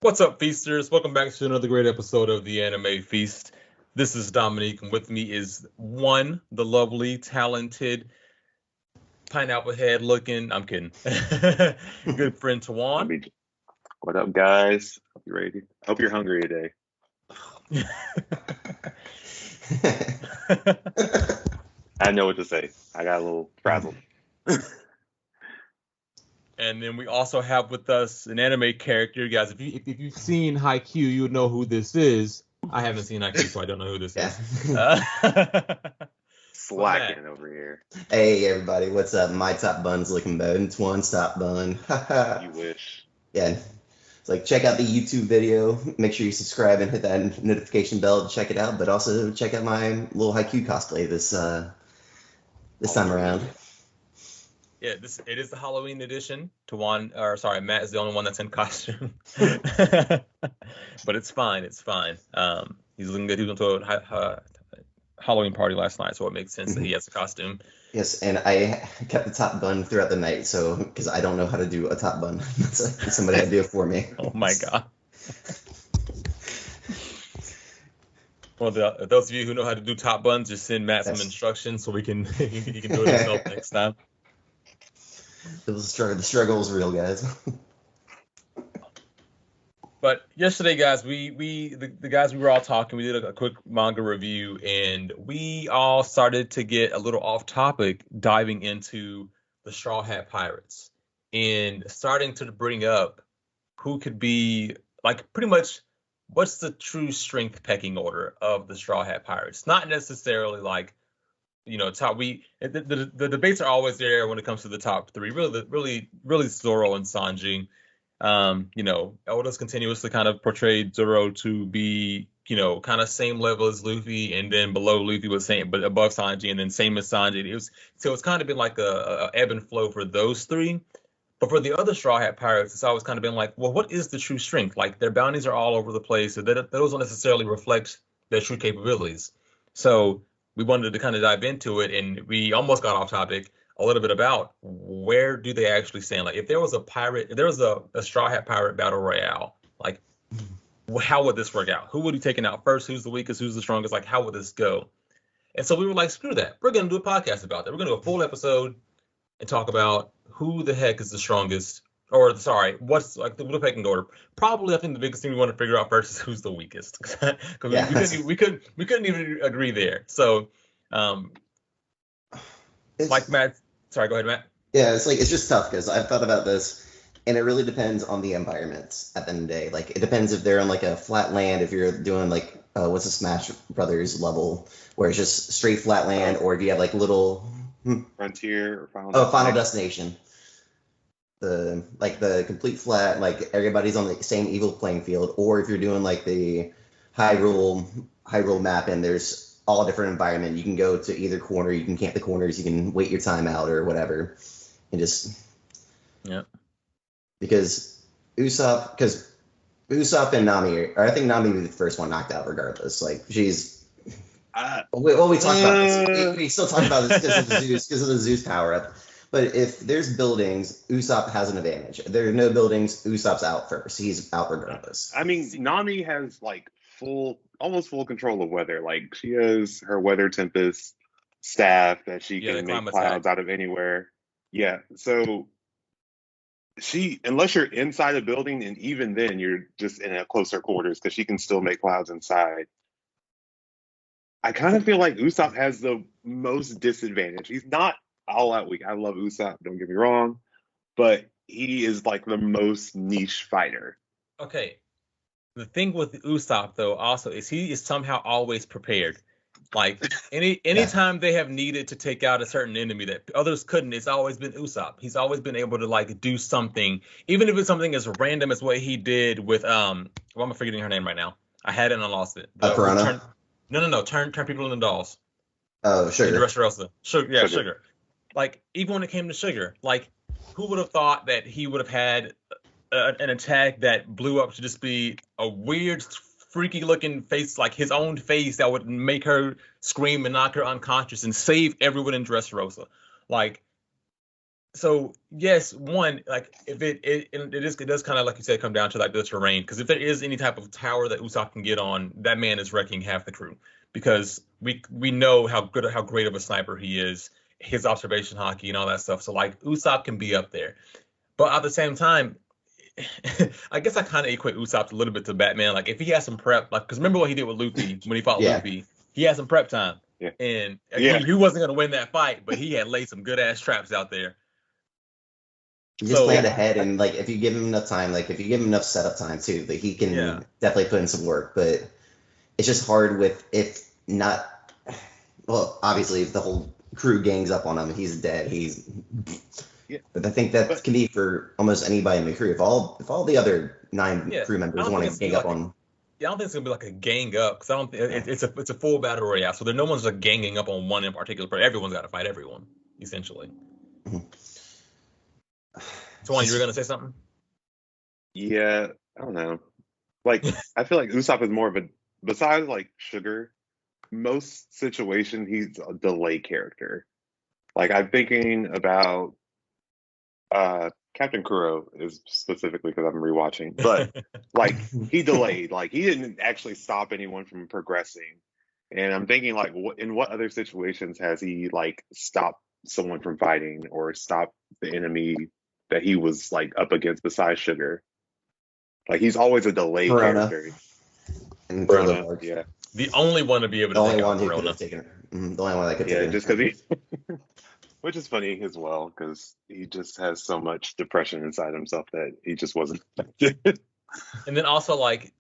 What's up, feasters? Welcome back to another great episode of the Anime Feast. This is Dominique, and with me is the lovely, talented, pineapple head looking, I'm kidding, good friend I Tawan. mean, what up, guys? Hope you're ready. Hope you're hungry today. I know what to say. I got a little frazzled. And then we also have with us an anime character, guys. If you've seen Haikyuu, you would know who this is. I haven't seen Haikyuu, so I don't know who this Yeah. is. But Matt, Slacking over here. Hey everybody, what's up? My top bun's looking bone. It's one stop bun. You wish. Yeah. It's like check out the YouTube video. Make sure you subscribe and hit that notification bell to check it out. But also check out my little Haikyuu cosplay this time around. yeah, it is the Halloween edition. Matt is the only one that's in costume. But it's fine. It's fine. He's looking good. He went to a Halloween party last night, so it makes sense that he has a costume. Yes, and I kept the top bun throughout the night, so because I don't know how to do a top bun, somebody had to do it for me. Oh my god. Well, those of you who know how to do top buns, just send Matt some Yes. instructions so he can he can do it himself next time. It was a struggle. The struggle was real, guys. But yesterday, guys, the guys we were all talking. We did a quick manga review, and we all started to get a little off topic, diving into the Straw Hat Pirates and starting to bring up who could be like pretty much what's the true strength pecking order of the Straw Hat Pirates. Not necessarily like top. The debates are always there when it comes to the top three. Really Zoro and Sanji. Oda's continuously kind of portrayed Zoro to be, kind of same level as Luffy, and then below Luffy was same, but above Sanji, and then same as Sanji. It's kind of been like a ebb and flow for those three. But for the other Straw Hat Pirates, it's always kind of been like, well, what is the true strength? Like their bounties are all over the place, so that those don't necessarily reflect their true capabilities. So we wanted to kind of dive into it, and we almost got off topic a little bit about where do they actually stand. Like if there was a Straw Hat Pirate battle royale, like how would this work out? Who would be taken out first? Who's the weakest? Who's the strongest? Like how would this go? And so we were like, screw that. We're gonna do a podcast about that. We're gonna do a full episode and talk about who the heck is the strongest, or sorry, what's like the pecking order. Probably, I think the biggest thing we want to figure out first is who's the weakest, because Yeah. we couldn't even agree there. So, It's- like Matt, sorry, go ahead, Matt. Yeah, it's just tough because I've thought about this, and it really depends on the environment at the end of the day. Like it depends if they're on like a flat land, if you're doing like what's a Smash Brothers level where it's just straight flat land, or if you have like little Frontier or Final Final Destination. Destination, the complete flat, like everybody's on the same evil playing field, or if you're doing like the Hyrule map and there's all different environment, you can go to either corner, you can camp the corners, you can wait your time out or whatever, and just Yeah. because Usopp and Nami, or I think Nami will be the first one knocked out regardless. Like she's Uh, we talked about this. We still talk about this because of the Zeus power up. But if there's buildings, Usopp has an advantage. If there are no buildings, Usopp's out first. He's out regardless. I mean, Nami has like almost full control of weather. Like she has her weather tempest staff that she Yeah, the can make climate clouds tag. out of anywhere. Yeah, so unless you're inside a building, and even then you're just in a closer quarters because she can still make clouds inside. I kind of feel like Usopp has the most disadvantage. He's not all out weak. I love Usopp, don't get me wrong, but he is like the most niche fighter. Okay. The thing with Usopp though also is he is somehow always prepared. Like anytime they have needed to take out a certain enemy that others couldn't, it's always been Usopp. He's always been able to like do something, even if it's something as random as what he did with well, I'm forgetting her name right now. I had it and I lost it. Piranha? No. Turn people into dolls. Oh, In sugar. Dressrosa. Sugar, yeah, Sugar. Sugar. Like even when it came to Sugar, like who would have thought that he would have had an attack that blew up to just be a weird, freaky looking face, like his own face, that would make her scream and knock her unconscious and save everyone in Dressrosa. Like So yes, one, like if it does kind of, like you said, come down to like the terrain, because if there is any type of tower that Usopp can get on, that man is wrecking half the crew, because we know how great of a sniper he is, his observation hockey and all that stuff. So like Usopp can be up there, but at the same time, I guess I kind of equate Usopp a little bit to Batman. Like if he has some prep, like because remember what he did with Luffy when he fought Yeah. Luffy, he had some prep time, Yeah. and Yeah. he wasn't going to win that fight, but he had laid some good ass traps out there. He just So planned ahead, and like if you give him enough time, like if you give him enough setup time too, that he can Yeah. definitely put in some work. But it's just hard with if not. Well, obviously, if the whole crew gangs up on him, he's dead. Yeah. But I think that But- can be for almost anybody in the crew. If all the other 9 Yeah, crew I members don't want think to it's gang like up on. yeah, I don't think it's gonna be like a gang up, because I don't think it's a full battle royale. So there no one's like ganging up on one in particular, but everyone's got to fight everyone essentially. Twan, you were gonna say something? Yeah, I don't know. Like, I feel like Usopp is more of a, besides like Sugar, most situation he's a delay character. Like I'm thinking about Captain Kuro is specifically because I'm rewatching, but like he delayed, like he didn't actually stop anyone from progressing. And I'm thinking like, in what other situations has he like stopped someone from fighting or stopped the enemy that he was like up against besides Sugar? Like he's always a delay Corona. character. And Corona, Thriller yeah, The only one to be able the to only take one out who could Corona. have taken it. The only one that could yeah, take it. just because he, which is funny as well, because he just has so much depression inside himself that he just wasn't affected. And then also like,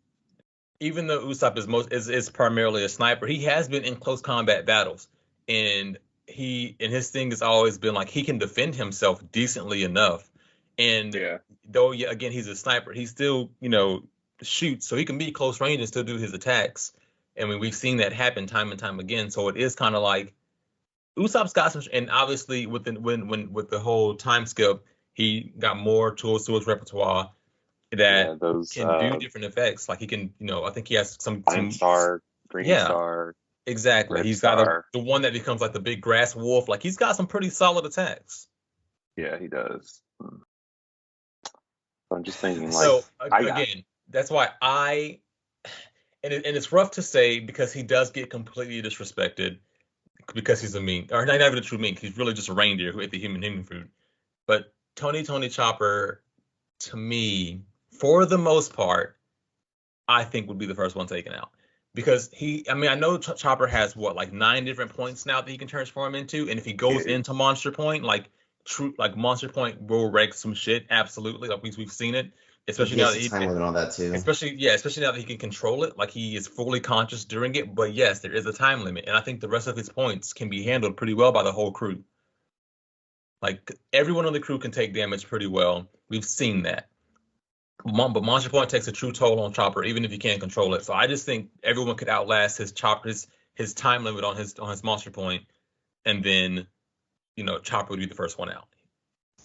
even though Usopp is primarily a sniper, he has been in close combat battles, and his thing has always been like he can defend himself decently enough. And Yeah, though again he's a sniper, he still shoots, so he can be close range and still do his attacks. I mean, we've seen that happen time and time again. So it is kind of like Usopp's got some, and obviously with the whole time skip, he got more tools to his repertoire yeah, that those can do different effects. Like he can, I think he has Flying Star, Green yeah, Star, exactly. Red He's got Star. the one that becomes like the big grass wolf. Like he's got some pretty solid attacks. Yeah, he does. I'm just thinking, like, So I again, that's why and it's rough to say because he does get completely disrespected because he's a meme, or not even a true meme. He's really just a reindeer who ate the human food. But Tony Chopper, to me, for the most part, I think would be the first one taken out. Because I know Chopper has what, like 9 different points now that he can transform into, and if he goes into Monster Point, like Monster Point will wreck some shit, absolutely. Like we've seen it, especially now that time limit on that too. Especially now that he can control it, like he is fully conscious during it. But yes, there is a time limit, and I think the rest of his points can be handled pretty well by the whole crew. Like everyone on the crew can take damage pretty well. We've seen that. But Monster Point takes a true toll on Chopper, even if you can't control it. So I just think everyone could outlast his time limit on his Monster Point, and then Chopper would be the first one out.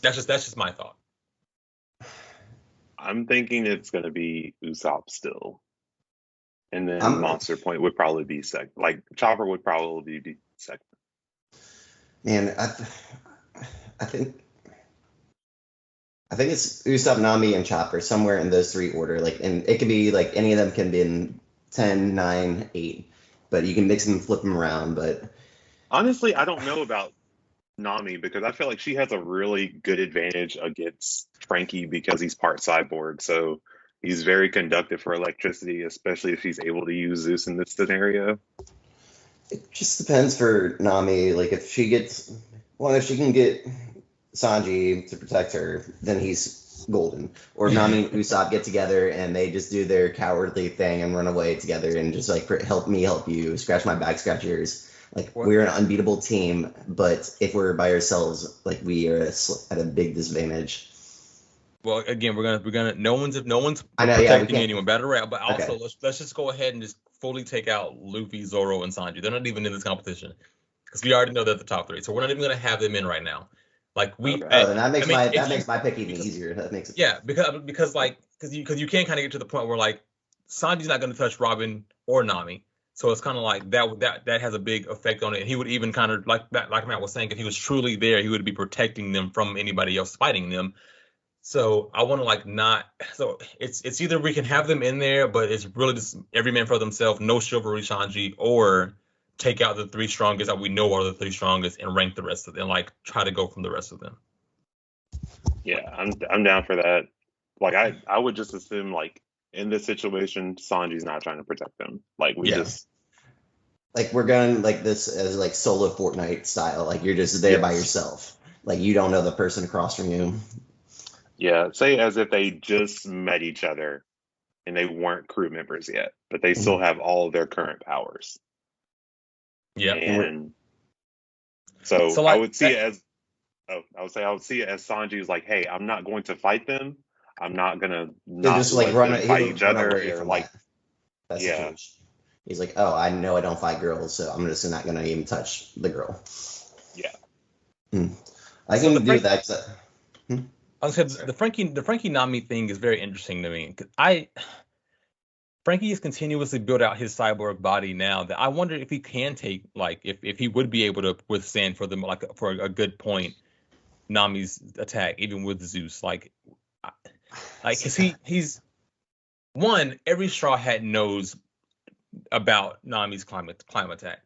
That's just my thought. I'm thinking it's gonna be Usopp still, and then Monster Point would probably be second. Like Chopper would probably be second. Man, I think it's Usopp, Nami, and Chopper, somewhere in those 3 order. Like, and it could be like any of them can be in 10, 9, 8, but you can mix them, flip them around. But honestly, I don't know about Nami because I feel like she has a really good advantage against Frankie because he's part cyborg. So he's very conductive for electricity, especially if she's able to use Zeus in this scenario. It just depends for Nami. Like if she can get Sanji to protect her, then he's golden. Or Nami and Usopp get together and they just do their cowardly thing and run away together and just like help me help you, scratch my back, scratch yours. Like we're an unbeatable team, but if we're by ourselves, like we are at a big disadvantage. Well, again, we're gonna no one's I know, protecting anyone better route, but also Okay. let's just go ahead and just fully take out Luffy, Zoro, and Sanji. They're not even in this competition because we already know they're the top 3, so we're not even gonna have them in right now. Like then that makes my pick even easier. That makes it. Yeah, because you can kind of get to the point where like Sanji's not gonna touch Robin or Nami. So it's kind of like that has a big effect on it. And he would even kind of like Matt was saying, if he was truly there, he would be protecting them from anybody else fighting them. So I want to like not. So it's either we can have them in there, but it's really just every man for themselves, no chivalry, Shanji, or take out the three strongest that we know are the three strongest and rank the rest of them, like try to go from the rest of them. Yeah, I'm down for that. Like I would just assume like in this situation, Sanji's not trying to protect them. Like we just like we're going like this as like solo Fortnite style. Like you're just there by yourself. Like you don't know the person across from you. Yeah, say as if they just met each other and they weren't crew members yet, but they still have all of their current powers. Yeah, and so like, I would see it as I would see it as Sanji's like, hey, I'm not going to fight them. I'm not gonna not just like run fight each other or like that situation. He's like, oh, I know I don't fight girls, so I'm just not gonna even touch the girl. Yeah, I can do that. I said the Frankie Nami thing is very interesting to me. Frankie has continuously built out his cyborg body now that I wonder if he can take like if he would be able to withstand for them like for a good point Nami's attack even with Zeus like because he's one every Straw Hat knows about Nami's climate attack.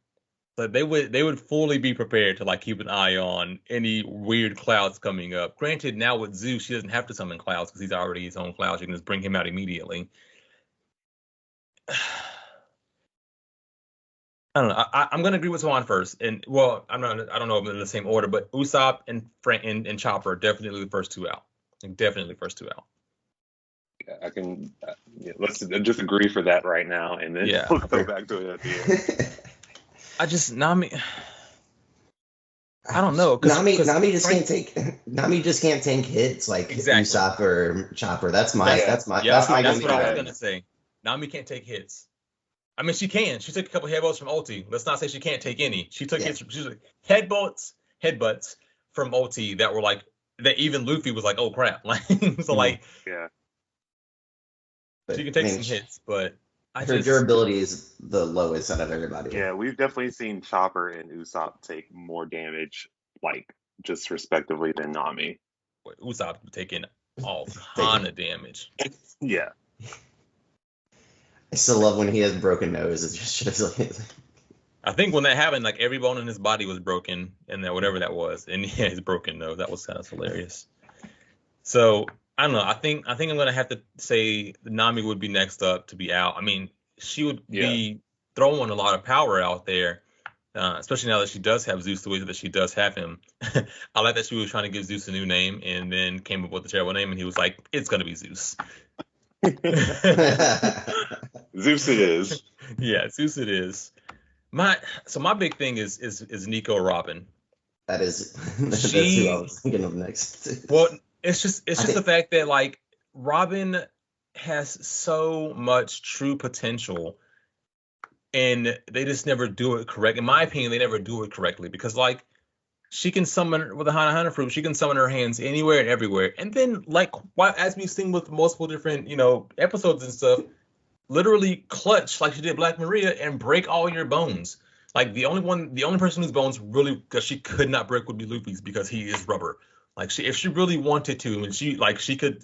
So they would fully be prepared to like keep an eye on any weird clouds coming up. Granted, now with Zeus, she doesn't have to summon clouds because he's already his own cloud. She can just bring him out immediately. I don't know. I'm gonna agree with Swan first, and well, I don't know if in the same order, but Usopp and Frank and Chopper are definitely the first two out. Definitely first two out. I can let's just agree for that right now, and then we'll go back to it at the end. Nami. I don't know. Nami just can't take hits like Usopp or Chopper. That's what I was gonna say. Nami can't take hits. I mean, she can. She took a couple headbutts from Ulti. Let's not say she can't take any. She took hits. She took headbutts from Ulti that were like that. Even Luffy was like, "Oh crap!" Like so, like she can take some hits, but her durability is the lowest out of everybody. Yeah, we've definitely seen Chopper and Usopp take more damage, like just respectively, than Nami. Usopp taking a ton of damage. Yeah. I still love when he has broken nose. It just shows like. I think when that happened, like every bone in his body was broken, and then whatever that was, and his broken nose. That was kind of hilarious. So I don't know. I think I'm gonna have to say Nami would be next up to be out. I mean, she would be throwing a lot of power out there, especially now that she does have Zeus the way that she does have him. I like that she was trying to give Zeus a new name, and then came up with a terrible name, and he was like, "It's gonna be Zeus." Zeus it is. Yeah, Zeus it is. My big thing is Nico Robin. That's who I was thinking of next. Well, it's just the fact that like Robin has so much true potential and they just never do it correct. In my opinion, they never do it correctly because like she can summon with a Hana fruit, she can summon her hands anywhere and everywhere. And then like as we've seen with multiple different, episodes and stuff, literally clutch like she did Black Maria and break all your bones. Like the only person whose bones really because she could not break would be Luffy's because he is rubber. Like if she really wanted to, and she could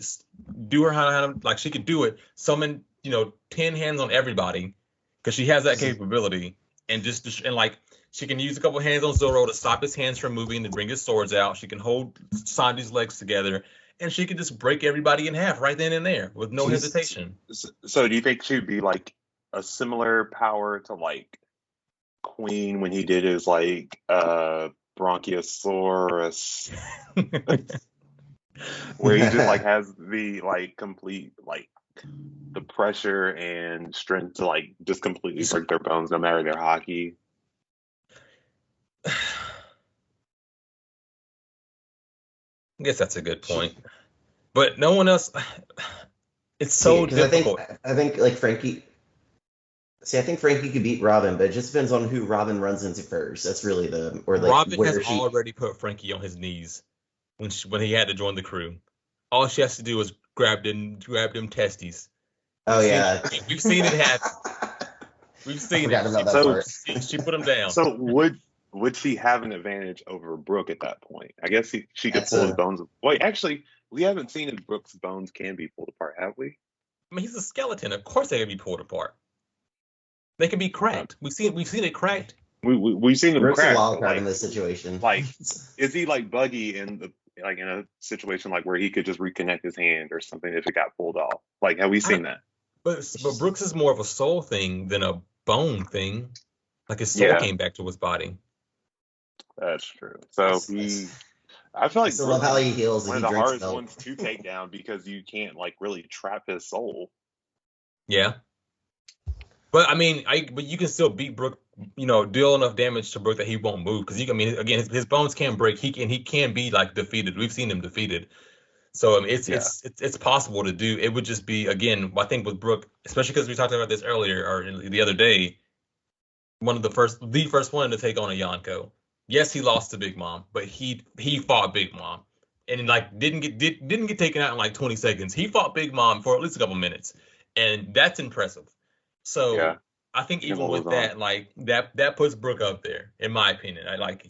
do her Hana, like she could do it, summon 10 hands on everybody because she has that capability, and like she can use a couple hands on Zoro to stop his hands from moving to bring his swords out. She can hold Sanji's legs together, and she can just break everybody in half right then and there with no hesitation. So do you think she'd be like a similar power to like Queen when he did his like Bronchiosaurus, where he just like has the like complete like the pressure and strength to like just completely break their bones no matter their hockey? I guess that's a good point, but no one else. It's so difficult. I think like Frankie. See, I think Frankie could beat Robin, but it just depends on who Robin runs into first. That's really Robin has already put Frankie on his knees when he had to join the crew. All she has to do is grab them testes. Oh yeah, we've seen it happen. We've I seen forgot it. about that So part. She put him down. so would she have an advantage over Brooke at that point? I guess she could That's pull his a bones. Wait, actually, we haven't seen if Brooke's bones can be pulled apart, have we? I mean, he's a skeleton. Of course, they can be pulled apart. They can be Uh, cracked. We've seen it cracked. we've seen them Brooks a crack, wild but card in this situation. like is he like Buggy in the like in a situation like where he could just reconnect his hand or something if it got pulled off? Like, have we I don't, seen that? but Brooks is more of a soul thing than a bone thing. Like his soul Yeah, came back to his body. that's true. I, So s- I feel I like still love Brooks how is he heals one and of he the drinks hardest milk. ones to take down because you can't like really trap his soul. Yeah. But I mean, but you can still beat Brook, deal enough damage to Brook that he won't move. Because I mean, again, his bones can break. He can be like defeated. We've seen him defeated. So I mean, Yeah, it's possible to do. It would just be again, I think with Brook, especially because we talked about this earlier or the other day. The first one to take on a Yonko. Yes, he lost to Big Mom, but he fought Big Mom, and like didn't get taken out in like 20 seconds. He fought Big Mom for at least a couple minutes, and that's impressive. yeah, So I think he can even hold his with own. that, like that puts Brook up there, in my opinion. I like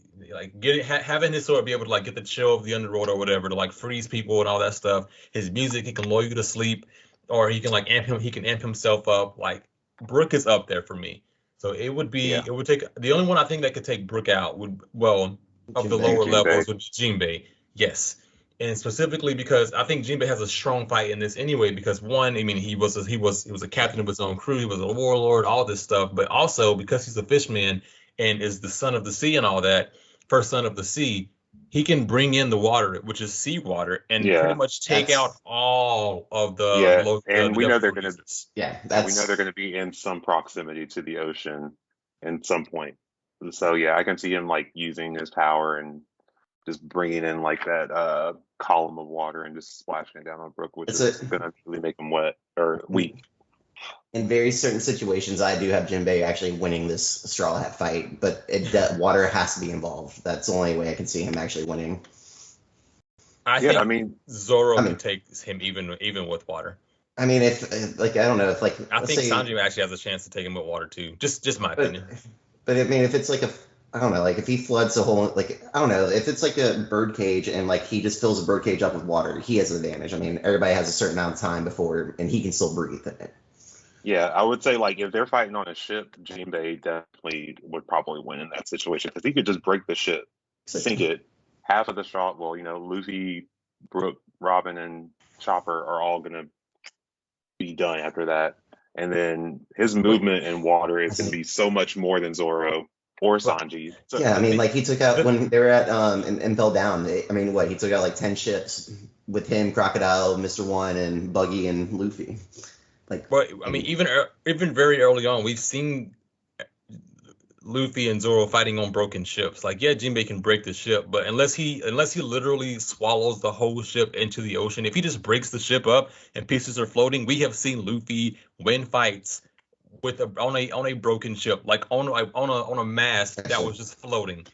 having his sword be able to like get the chill of the underworld or whatever to like freeze people and all that stuff. His music, he can lull you to sleep, or he can like amp him. He can amp himself up. Like Brook is up there for me. So Yeah, it would take the only one I think that could take Brook out of the Jinbei. lower Jinbei. levels would be Jinbei. Yes. And specifically because I think Jinbei has a strong fight in this anyway, because one, I mean, he was a captain of his own crew, he was a warlord, all this stuff, but also because he's a fishman and is the son of the sea and all that, first son of the sea, he can bring in the water, which is seawater, and pretty Yeah, much take out That's all of yeah, the and we know they're devil gonna users. yeah. and we know they're That's gonna be in some proximity to the ocean in some point. So yeah, I can see him like using his power and just bringing in like that column of water and just splashing it down on Brook, which it's a is gonna really make him wet or weak. in very certain situations. I do have Jinbei actually winning this straw hat fight, but water has to be involved. That's the only way I can see him actually winning. I Yeah, I think mean, Zoro I could mean, take him even with water. if like I don't know if like I let's think say, Sanji actually has a chance to take him with water too. Just my but opinion. but I mean if it's like a I don't know like if he floods the whole like I don't know if it's like a bird cage and like he just fills a bird cage up with water, he has an advantage. I mean everybody has a certain amount of time before and he can still breathe in it. yeah, I would say like if they're fighting on a ship, Jinbei definitely would probably win in that situation because he could just break the ship, It's like sink it. Half of the straw, well, Luffy, Brook, Robin, and Chopper are all gonna be done after that. And then his But movement in water is going to I be so much more than Zoro or but Sanji. So Yeah, I the mean, thing like he took out the when they were at and fell down. I mean, what he took out like 10 ships with him, Crocodile, Mr. One, and Buggy and Luffy. Like, but I mean and even very early on we've seen Luffy and Zoro fighting on broken ships. Like yeah, Jinbei can break the ship, but unless he literally swallows the whole ship into the ocean, if he just breaks the ship up and pieces are floating, we have seen Luffy win fights with on a broken ship, like on a mast that actually, was just floating.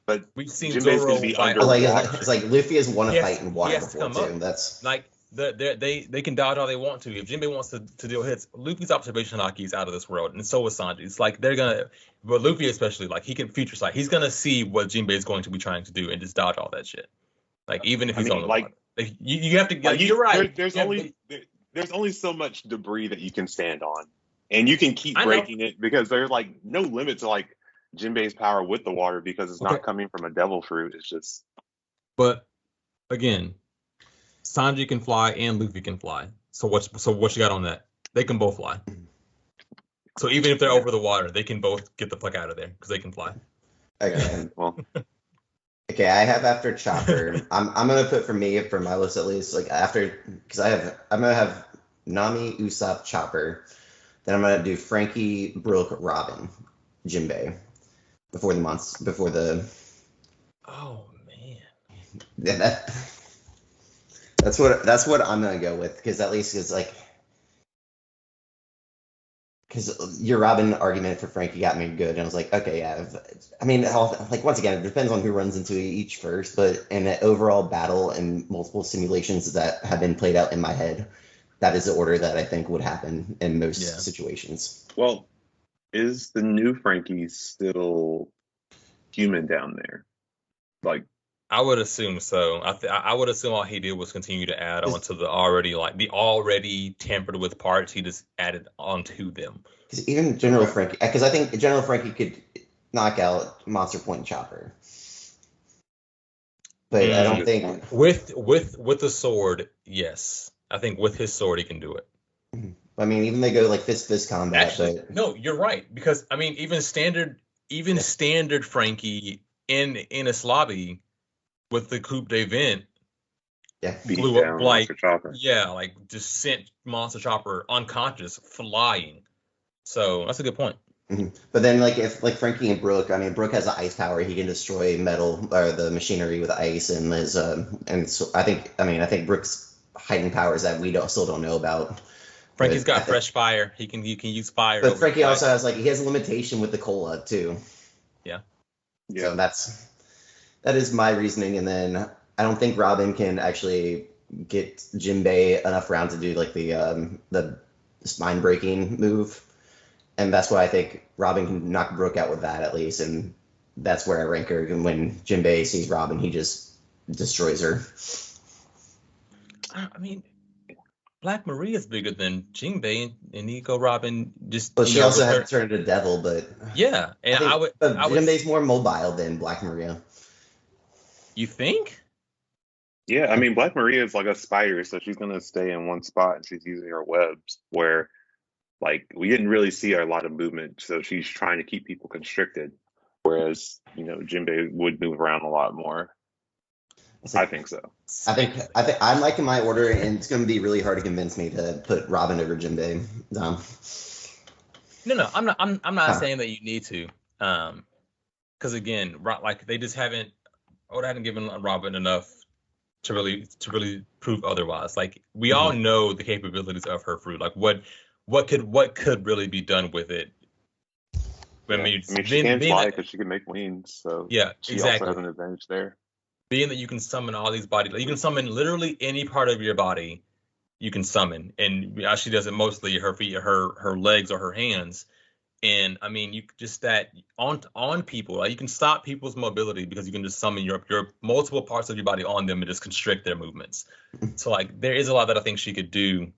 but We've seen Jinbei's going to Zoro be fight but on like water. it's like Luffy has won a fight in He water has to before come too. up. That's Like they can dodge all they want to. If Jinbei wants to deal hits, Luffy's observation haki is out of this world, and so is Sanji. It's like they're gonna, but Luffy especially, like he can future sight. He's gonna see what Jinbei is going to be trying to do and just dodge all that shit. Like even if I he's on mean, the like, water, like, you have to. like You're right. there's Yeah, but there's only so much debris that you can stand on, and you can keep I know. breaking it because there's like no limit to like Jinbei's power with the water because it's Okay, not coming from a devil fruit. It's just but again, Sanji can fly and Luffy can fly. So what you got on that? They can both fly. So even if they're yeah. over the water, they can both get the fuck out of there because they can fly. okay. Well, Okay, I have after Chopper. I'm gonna put for me for my list at least like after because I'm gonna have Nami, Usopp, Chopper. Then I'm gonna do Frankie, Brook, Robin, Jinbei before the Oh man. yeah, that's what I'm gonna go with because at least it's like because your Robin argument for Frankie got me good and I was like okay yeah I mean like once again it depends on who runs into each first but in an overall battle and multiple simulations that have been played out in my head that is the order that I think would happen in most Yeah. situations. well, Is the new Frankie still human down there? Like, I would assume so. I would assume all he did was continue to add on Because to the already tampered with parts. He just added onto them. even General okay. Frankie, because I think General Frankie could knock out Monster Point Chopper, but I That's a don't Mm, good think. point. with the sword, yes. I think with his sword he can do it. I mean, even they go like fist combat, Actually, but no, you're right. Because I mean, even standard Frankie in a lobby with the Coupe de Vent yeah. Beat blew up down like Monster Chopper. yeah, like just sent Monster Chopper unconscious, flying. So that's a good point. But then, like if like Frankie and Brooke, I mean, Brooke has the ice power. He can destroy metal or the machinery with ice, and his and so I think Brooke's heightened powers that we still don't know about. Frankie's But got fresh fire. He can use fire but over Frankie the also ice. has like he has a limitation with the cola too. Yeah. Yeah. So that is my reasoning. And then I don't think Robin can actually get Jinbei enough round to do like the spine breaking move, and that's why I think Robin can knock Brooke out with that at least, and that's where I rank her. And when Jinbei sees Robin, he just destroys her. I mean, Black Maria is bigger than Jinbei, and Nico Robin just But she also with had her. to turn into Devil, but Yeah, I and I think would but I would. Jinbei's more mobile than Black Maria. You think? Yeah, I mean, Black Maria is like a spider, so she's gonna stay in one spot and she's using her webs where like we didn't really see a lot of movement, so she's trying to keep people constricted. Whereas, Jinbei would move around a lot more. I think so. I think I'm liking my order, and it's going to be really hard to convince me to put Robin over Jinbei. No, I'm not Huh. saying that you need to. Because again, like they just haven't. Oda hadn't given Robin enough to really prove otherwise. Like we all Mhm. know the capabilities of her fruit. Like what could really be done with it. I Yeah, mean, I mean, she being can being fly that because she can make wings, so yeah, she also has exactly. an advantage there. Being that you can summon all these bodies, like, you can summon literally any part of your body. You can summon, and she does it mostly her feet, her legs, or her hands. And I mean, you just that on people, like you can stop people's mobility because you can just summon your multiple parts of your body on them and just constrict their movements. So like there is a lot that I think she could do.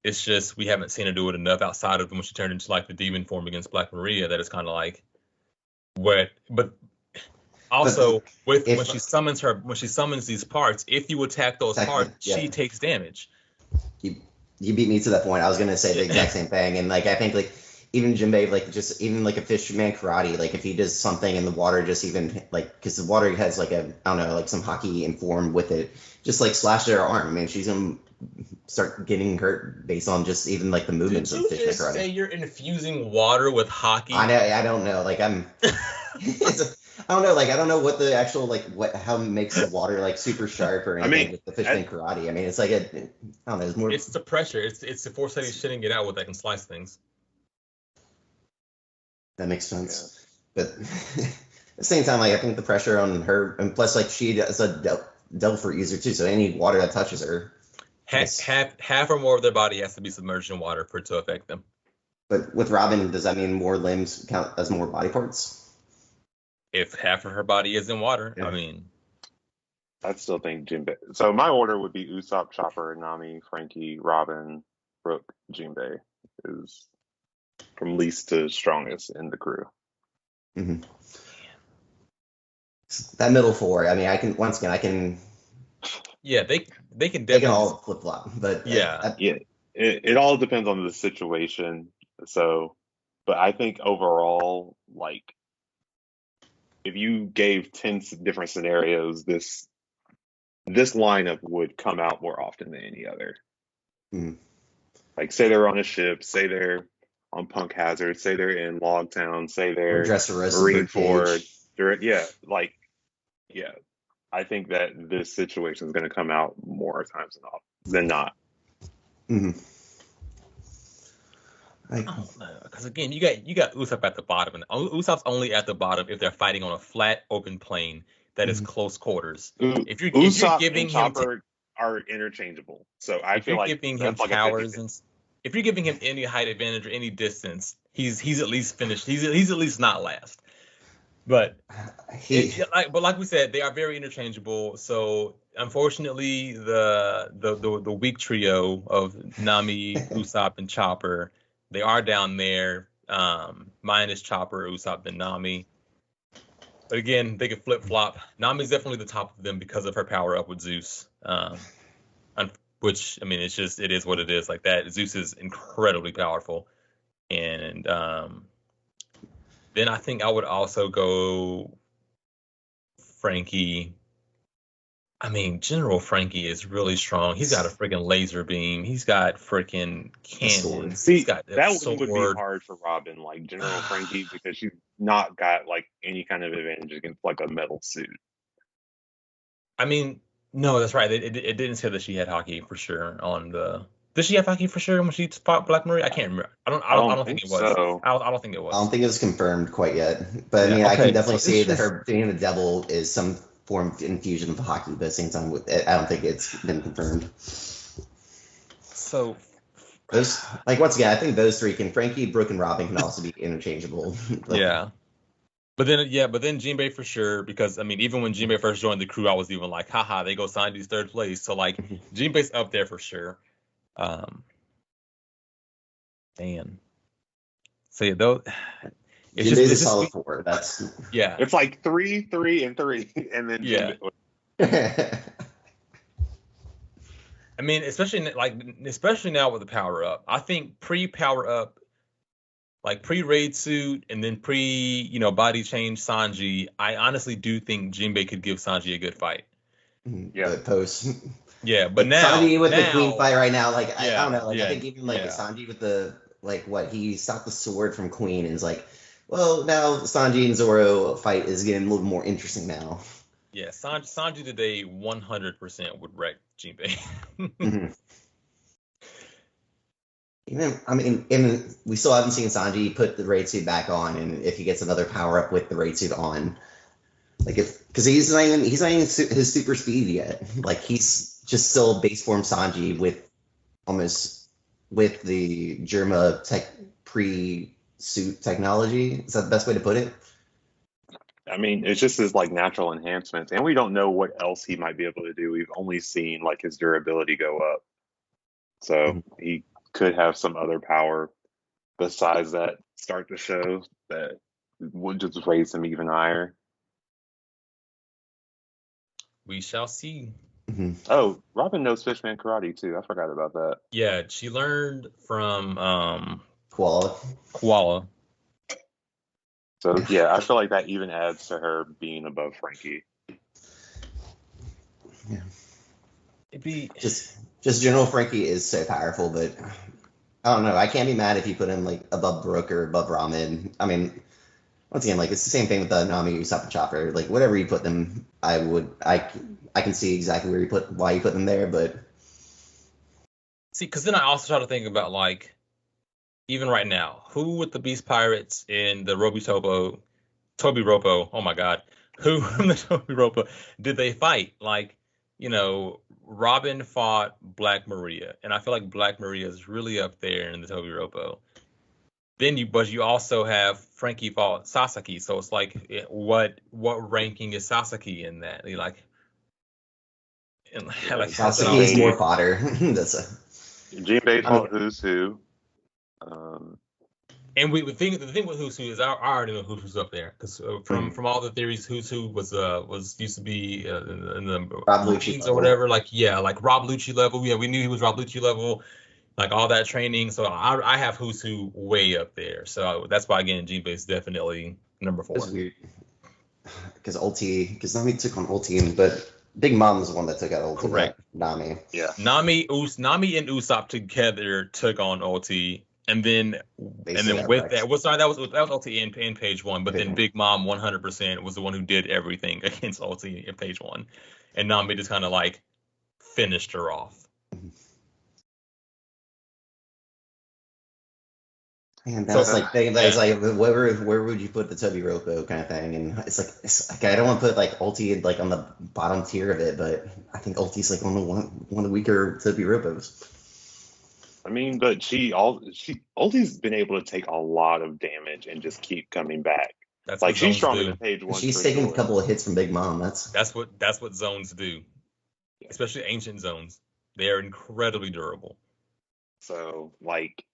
It's just we haven't seen her do it enough outside of when she turned into like the demon form against Black Maria. That is kind of like what, but But also with if when she summons these parts, if you attack those parts, yeah, she takes damage. you, you beat me to that point. I was going to say the Yeah. exact same thing, and like I think like even Jinbei, like just even like a fisherman karate, like if he does something in the water, just even like because the water has like a I don't know like some hockey informed with it, just like slash their arm. I mean, she's gonna start getting hurt based on just even like the Did movements of you fisherman just karate. say you're infusing water with I hockey? know. I don't know. Like I'm. I don't know. Like I don't know what the actual like what how it makes the water like super sharp or I mean, anything with the fishman at, karate. I mean, it's like a I don't know. It's more It's the pressure. It's the force that he's shitting it out with that can slice things. that makes yeah, sense. But at the same time, like I think the pressure on her, and plus like she is a devil fruit user too, so any water that touches her, I Half, guess. half or more of their body has to be submerged in water for it to affect them. But with Robin, does that mean more limbs count as more body parts? If half of her body is in water, I Yeah. mean, I still think Jinbei. So my order would be Usopp, Chopper, Nami, Frankie, Robin, Brooke, Jinbei is from least to strongest in the crew. hmm That middle four. I mean, I can once again, I can yeah, they can they can definitely all just flip flop, but yeah. Yeah, it all depends on the situation. So, but I think overall, like if you gave 10 different scenarios, this lineup would come out more often than any other. mhm. Like, say they're on a ship, say they're on Punk Hazard, say they're in Logtown, say Or they're Dressrosa, Marineford. Birdcage. Yeah, like, yeah, I think that this situation is going to come out more times than not. hmm I don't know because again, you got Usopp at the bottom, and Usopp's only at the bottom if they're fighting on a flat, open plane that is hmm close quarters. If you're Usopp and giving him Chopper are interchangeable, so I if feel you're like giving him that's like a towers 50-50. and if you're giving him any height advantage or any distance, he's at least finished. He's at least not last. But like we said, they are very interchangeable. So unfortunately, the weak trio of Nami, Usopp, and Chopper, they are down there. Minus Chopper, Usopp, and Nami. But again, they could flip flop. Nami's definitely the top of them because of her power up with Zeus. Which, I mean, it is what it is. Like that, Zeus is incredibly powerful. And then I think I would also go Franky. I mean, General Franky is really strong. He's got a freaking laser beam. He's got freaking cannons. See, he's got that would be hard for Robin, like General Franky, because she's not got like any kind of advantage against like a metal suit. I mean, no, that's right. It didn't say that she had hockey for sure on the. Did she have hockey for sure when she fought Black Maria? I can't remember. I don't think it was. So. I don't think it was. I don't think it was confirmed quite yet. But I mean, I can definitely see that her being the devil is some form of infusion of hockey, but at the same time, I don't think it's been confirmed. So, those, like, once again, I think those three Franky, Brooke, and Robin can also be interchangeable. Yeah. But then Jinbei for sure, because I mean, even when Jinbei first joined the crew, I was even like, haha, they go Sanji's third place. So like, Jinbei's up there for sure. Man. So yeah, those. It's just a solid 4. That's yeah. It's like 3, 3, and 3, and then yeah. I mean, especially now with the power up. I think pre-power up, like pre-raid suit and then body change Sanji, I honestly do think Jinbei could give Sanji a good fight. Yeah, post. Yeah, but now Sanji with the Queen fight right now, like I don't know, like yeah, I think even like Sanji with the he stopped the sword from Queen and is like, well, now Sanji and Zoro fight is getting a little more interesting now. Yeah, Sanji today 100% would wreck Jinbei. Mm-hmm. Even we still haven't seen Sanji put the raid suit back on, and if he gets another power up with the raid suit on, like because he's not even his super speed yet. Like he's just still base form Sanji with the Germa tech pre-suit technology. Is that the best way to put it? I mean, it's just his like natural enhancements, and we don't know what else he might be able to do. We've only seen like his durability go up, so he could have some other power besides that start the show that would just raise him even higher. We shall see. Mm-hmm. Oh, Robin knows Fishman karate too. I forgot about that. Yeah, she learned from Koala. So yeah, I feel like that even adds to her being above Franky. Yeah. It'd be just General Franky is so powerful, but I don't know. I can't be mad if you put him like above Brooke or above Ramen. I mean, once again, like it's the same thing with the Nami, Usopp, and Chopper. Like whatever you put them, I can see exactly why you put them there, but see, because then I also try to think about like even right now, who with the Beast Pirates in the Toby Roppo? Oh my God, who from the Toby Roppo did they fight? Like, Robin fought Black Maria, and I feel like Black Maria is really up there in the Toby Roppo. Then you also have Franky fought Sasaki, so it's like what ranking is Sasaki in that? Sasaki is more fodder. Jinbei fought Who's Who. And the thing with Who's Who is I already know Who's up there because from all the theories, Who's Who was used to be in the Rob Lucci or whatever. Like Rob Lucci level. Yeah, we knew he was Rob Lucci level. Like all that training. So I have Who's Who way up there. So that's why again Jinbei is definitely number 4. That's weird. Because Nami took on Ulti, but Big Mom was the one that took out Ulti. Correct. Nami. Yeah. Nami and Usopp together took on Ulti. And then with that, that was Ulti in page 1, but then Big Mom 100% was the one who did everything against Ulti in page 1, and Nami just kind of like finished her off. And that's where would you put the Toby Roppo kind of thing? And it's like I don't want to put like Ulti like on the bottom tier of it, but I think Ulti's like one of the weaker Toby Roppos. I mean, but Ulti's been able to take a lot of damage and just keep coming back. That's Like what she's zones stronger do. than Page One. She's for taking sure. a couple of hits from Big Mom. That's what zones do, especially ancient zones. They are incredibly durable. So like,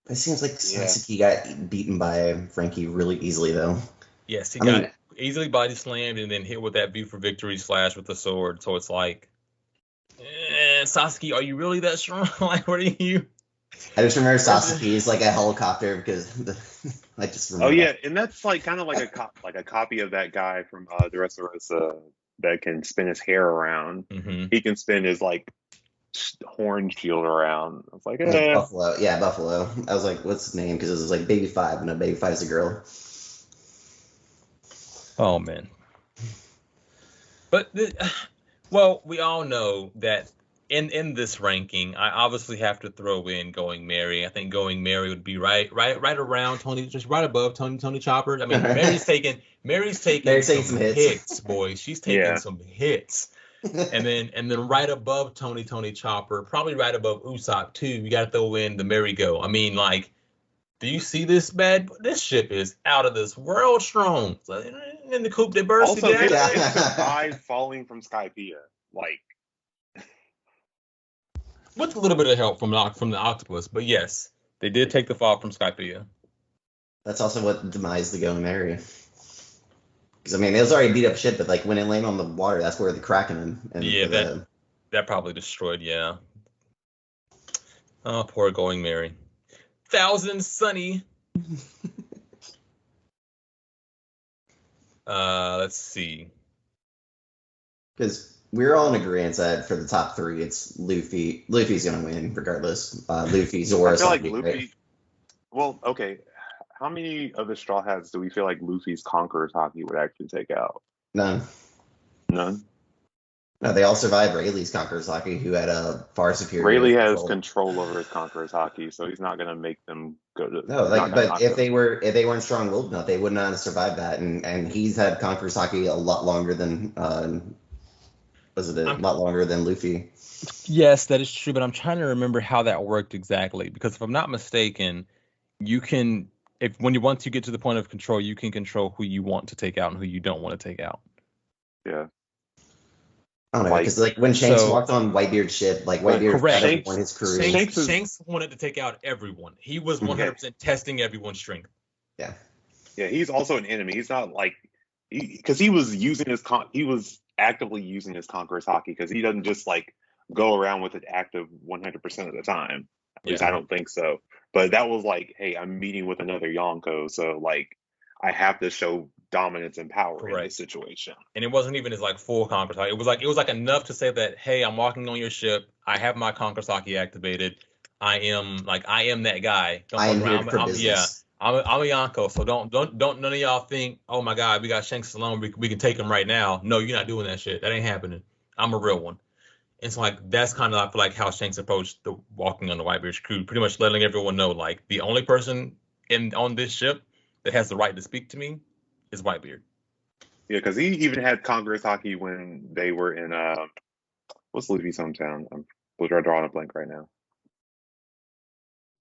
It seems like Sasuke got beaten by Frankie really easily, though. Yes, he got easily body slammed and then hit with that view for victory slash with the sword. So it's like, Sasuke, are you really that strong? Like, what are you? I just remember Sasuke is like a helicopter because I just remember. Oh yeah, and that's like kind of like a copy of that guy from Dressrosa that can spin his hair around. Mm-hmm. He can spin his like horn shield around. I was like, Buffalo. Yeah, Buffalo. I was like, what's his name? Because it was like Baby Five, and Baby Five's a girl. Oh man. But well, we all know that in this ranking, I obviously have to throw in Going Mary. I think Going Mary would be right around Tony, just right above Tony Chopper. I mean, Mary's taking some hits, boys. She's taking some hits. and then right above Tony Chopper, probably right above Usopp too. You got to throw in the Merry-Go. I mean, like, do you see this bad? This ship is out of this world strong. In the Coupe de Burst. Also, it survived falling from Skypiea. Like, with a little bit of help from the octopus, but yes, they did take the fall from Skypiea. That's also what demised the Going Mary. Because I mean, it was already beat up shit, but like when it landed on the water, that's where the Kraken and that probably destroyed. Yeah. Oh, poor Going Mary. Thousand Sunny. Let's see. Because we're all in agreement that for the top three, it's Luffy. Luffy's gonna win regardless. Luffy, Zoro, I feel like Luffy. Right? Well, okay. How many of the Straw Hats do we feel like Luffy's Conqueror's Haki would actually take out? None. No, they all survived Rayleigh's Conqueror's Haki, who had a far superior. Rayleigh has control over his Conqueror's Haki, so he's not going to make them go to. No, but if they weren't strong-willed enough, they would not have survived that. And he's had Conqueror's Haki a lot longer than lot longer than Luffy. Yes, that is true, but I'm trying to remember how that worked exactly. Because if I'm not mistaken, you can. Once you get to the point of control, you can control who you want to take out and who you don't want to take out. Yeah. I don't know, because like when Shanks walked on Whitebeard's ship, like Whitebeard won his crew. Shanks wanted to take out everyone. He was 100% testing everyone's strength. Yeah. Yeah, he's also an enemy. He's not like because he was actively using his Conqueror's Haki because he doesn't just like go around with it active 100% of the time. At least I don't think so. But that was like, hey, I'm meeting with another Yonko, so like I have to show dominance and power in this situation. And it wasn't even his like full Conqueror's Haki. It was like enough to say that, hey, I'm walking on your ship. I have my Conqueror's Haki activated. I am that guy. I'm here for business. I'm a Yonko, so don't none of y'all think, oh my God, we got Shanks alone, we can take him right now. No, you're not doing that shit. That ain't happening. I'm a real one. And so like that's kind of I feel like how Shanks approached the walking on the Whitebeard's crew, pretty much letting everyone know like the only person on this ship that has the right to speak to me is Whitebeard. Yeah, because he even had Conqueror's Haki when they were in what's Luffy's hometown? I'm drawing a blank right now.